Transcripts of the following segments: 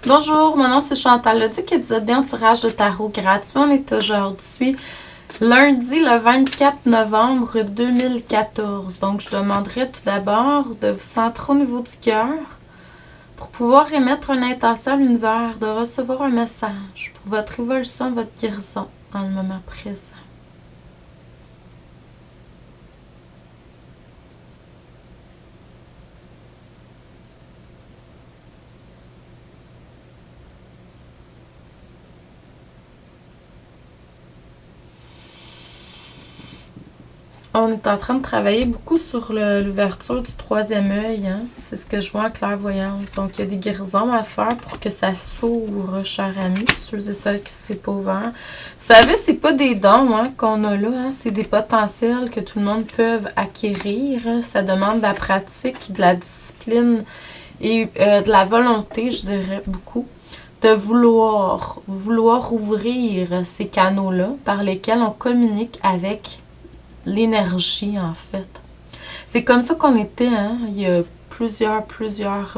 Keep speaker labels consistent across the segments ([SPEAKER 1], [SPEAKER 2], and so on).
[SPEAKER 1] Bonjour, mon nom c'est Chantal Leduc et vous êtes bien au tirage de tarot gratuit. On est aujourd'hui lundi le 24 novembre 2014. Donc je demanderai tout d'abord de vous centrer au niveau du cœur pour pouvoir émettre une intention à l'univers, de recevoir un message pour votre évolution, votre guérison dans le moment présent. On est en train de travailler beaucoup sur l'ouverture du troisième œil. Hein? C'est ce que je vois en clairvoyance. Donc, il y a des guérisons à faire pour que ça s'ouvre, chers amis, ceux et celles qui ne s'est pas ouvert. Vous savez, c'est pas des dons hein, qu'on a là. Hein? C'est des potentiels que tout le monde peut acquérir. Ça demande de la pratique, de la discipline et de la volonté, je dirais, beaucoup. De vouloir ouvrir ces canaux-là par lesquels on communique avec l'énergie, en fait. C'est comme ça qu'on était, hein, il y a plusieurs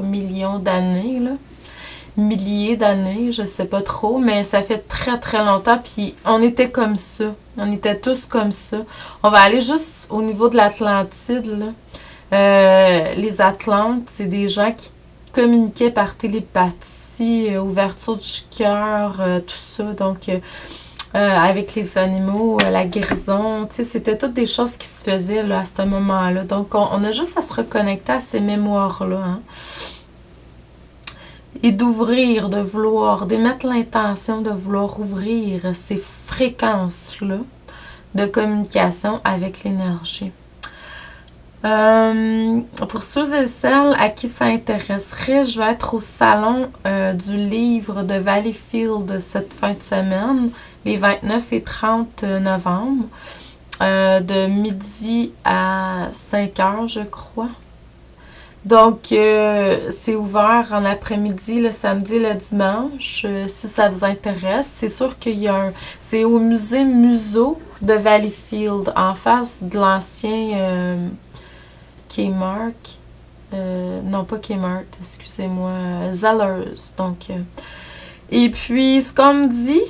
[SPEAKER 1] millions d'années, là. Milliers d'années, je sais pas trop, mais ça fait très très longtemps, puis on était comme ça. On était tous comme ça. On va aller juste au niveau de l'Atlantide, là. Les Atlantes, c'est des gens qui communiquaient par télépathie, ouverture du cœur, tout ça, donc... avec les animaux, la guérison, tu sais, c'était toutes des choses qui se faisaient là, à ce moment-là. Donc, on a juste à se reconnecter à ces mémoires-là. Hein? Et d'ouvrir, de vouloir, d'émettre l'intention de vouloir ouvrir ces fréquences-là de communication avec l'énergie. Pour ceux et celles à qui ça intéresserait, je vais être au salon du livre de Valleyfield cette fin de semaine, les 29 et 30 novembre, de midi à 5 heures, je crois. Donc, c'est ouvert en après-midi, le samedi et le dimanche, si ça vous intéresse. C'est sûr qu'il y a c'est au musée Museau de Valleyfield, en face de l'ancien... Kmart, non pas Kmart, excusez-moi, Zellers, donc. Et puis, ce qu'on me dit,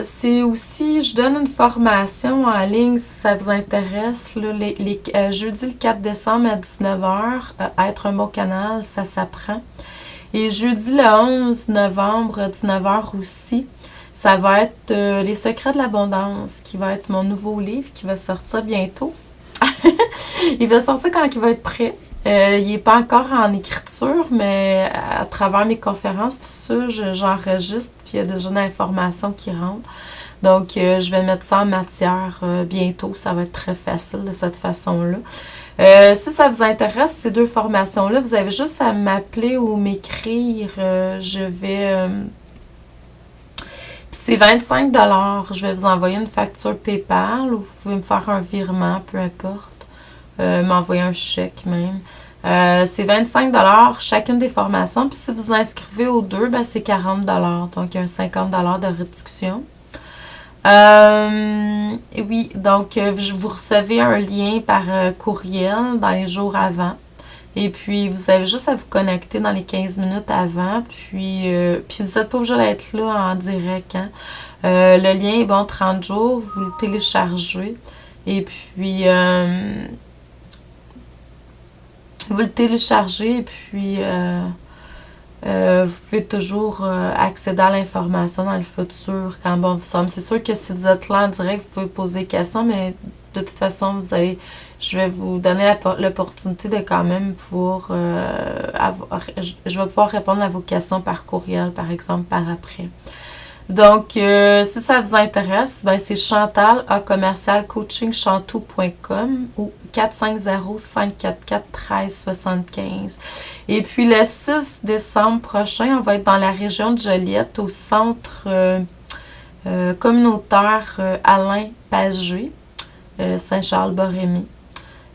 [SPEAKER 1] c'est aussi, je donne une formation en ligne si ça vous intéresse, là, jeudi le 4 décembre à 19h, être un bon canal, ça s'apprend. Et jeudi le 11 novembre à 19h aussi, ça va être Les secrets de l'abondance, qui va être mon nouveau livre qui va sortir bientôt. Il va sortir quand il va être prêt. Il n'est pas encore en écriture, mais à travers mes conférences, tout ça, j'enregistre, puis il y a déjà une information qui rentre. Donc, je vais mettre ça en matière bientôt. Ça va être très facile de cette façon-là. Si ça vous intéresse, ces deux formations-là, vous avez juste à m'appeler ou m'écrire. Je vais... Puis c'est 25 $. Je vais vous envoyer une facture PayPal ou vous pouvez me faire un virement, peu importe. M'envoyer un chèque même. C'est 25 $ chacune des formations. Puis si vous inscrivez aux deux, ben c'est 40 $. Donc, il y a un 50 $ de réduction. Et oui, donc, vous recevez un lien par courriel dans les jours avant. Et puis, vous avez juste à vous connecter dans les 15 minutes avant. Puis vous n'êtes pas obligé d'être là en direct. Hein? Le lien est bon 30 jours. Vous le téléchargez. Et puis... vous le téléchargez et puis vous pouvez toujours accéder à l'information dans le futur quand bon vous semble. C'est sûr que si vous êtes là en direct, vous pouvez poser des questions, mais de toute façon, je vais vous donner l'opportunité de quand même pouvoir je vais pouvoir répondre à vos questions par courriel, par exemple, par après. Donc, si ça vous intéresse, ben c'est Chantal à commercialcoachingchantou.com ou 450-544-1375. Et puis, le 6 décembre prochain, on va être dans la région de Joliette, au centre communautaire Alain Pagé, Saint-Charles-Borémy.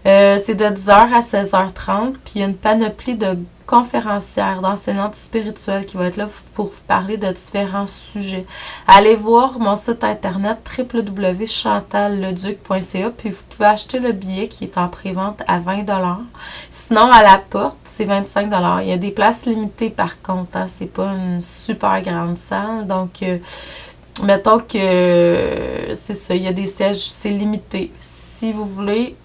[SPEAKER 1] C'est de 10h à 16h30, puis il y a une panoplie de conférencières, d'enseignantes spirituelles qui vont être là pour vous parler de différents sujets. Allez voir mon site internet www.chantalleduc.ca, puis vous pouvez acheter le billet qui est en prévente à 20$. Sinon, à la porte, c'est 25$. Il y a des places limitées par contre, hein, c'est pas une super grande salle, donc mettons que c'est ça, il y a des sièges, c'est limité. Si vous voulez,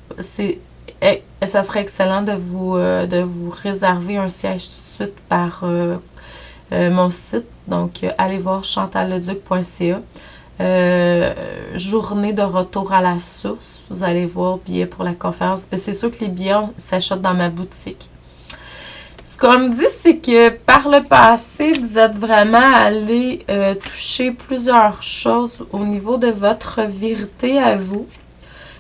[SPEAKER 1] ça serait excellent de vous réserver un siège tout de suite par mon site. Donc, allez voir chantalleduc.ca. Journée de retour à la source. Vous allez voir billets pour la conférence. Mais c'est sûr que les billets s'achètent dans ma boutique. Ce qu'on me dit, c'est que par le passé, vous êtes vraiment allé toucher plusieurs choses au niveau de votre vérité à vous.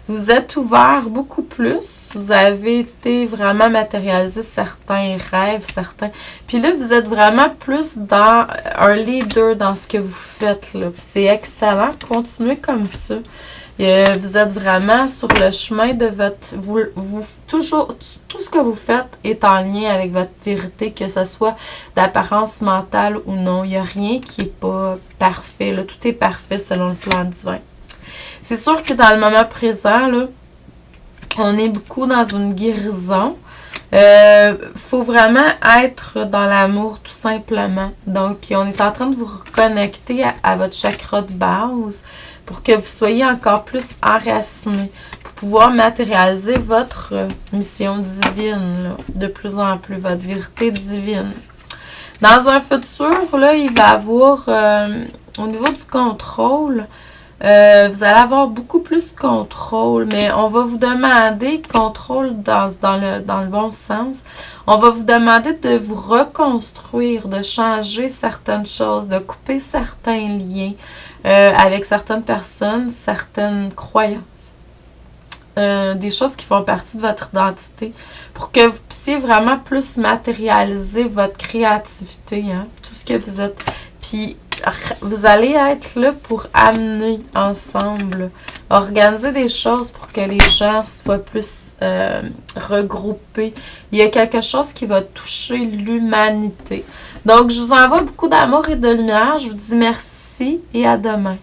[SPEAKER 1] Vous êtes ouvert beaucoup plus. Vous avez été vraiment matérialiser certains rêves, certains. Puis là, vous êtes vraiment plus dans un leader dans ce que vous faites, là. Puis c'est excellent. Continuez comme ça. Vous êtes vraiment sur le chemin de votre... toujours, tout ce que vous faites est en lien avec votre vérité, que ce soit d'apparence mentale ou non. Il n'y a rien qui n'est pas parfait, là. Tout est parfait selon le plan divin. C'est sûr que dans le moment présent, là, on est beaucoup dans une guérison. Faut vraiment être dans l'amour, tout simplement. Donc, puis on est en train de vous reconnecter à votre chakra de base pour que vous soyez encore plus enraciné, pour pouvoir matérialiser votre mission divine, là, de plus en plus, votre vérité divine. Dans un futur, là, il va y avoir, au niveau du contrôle, vous allez avoir beaucoup plus de contrôle, mais on va vous demander, contrôle dans le bon sens, on va vous demander de vous reconstruire, de changer certaines choses, de couper certains liens avec certaines personnes, certaines croyances. Des choses qui font partie de votre identité pour que vous puissiez vraiment plus matérialiser votre créativité, hein, tout ce que vous êtes. Puis, vous allez être là pour amener ensemble, organiser des choses pour que les gens soient plus regroupés. Il y a quelque chose qui va toucher l'humanité. Donc, je vous envoie beaucoup d'amour et de lumière. Je vous dis merci et à demain.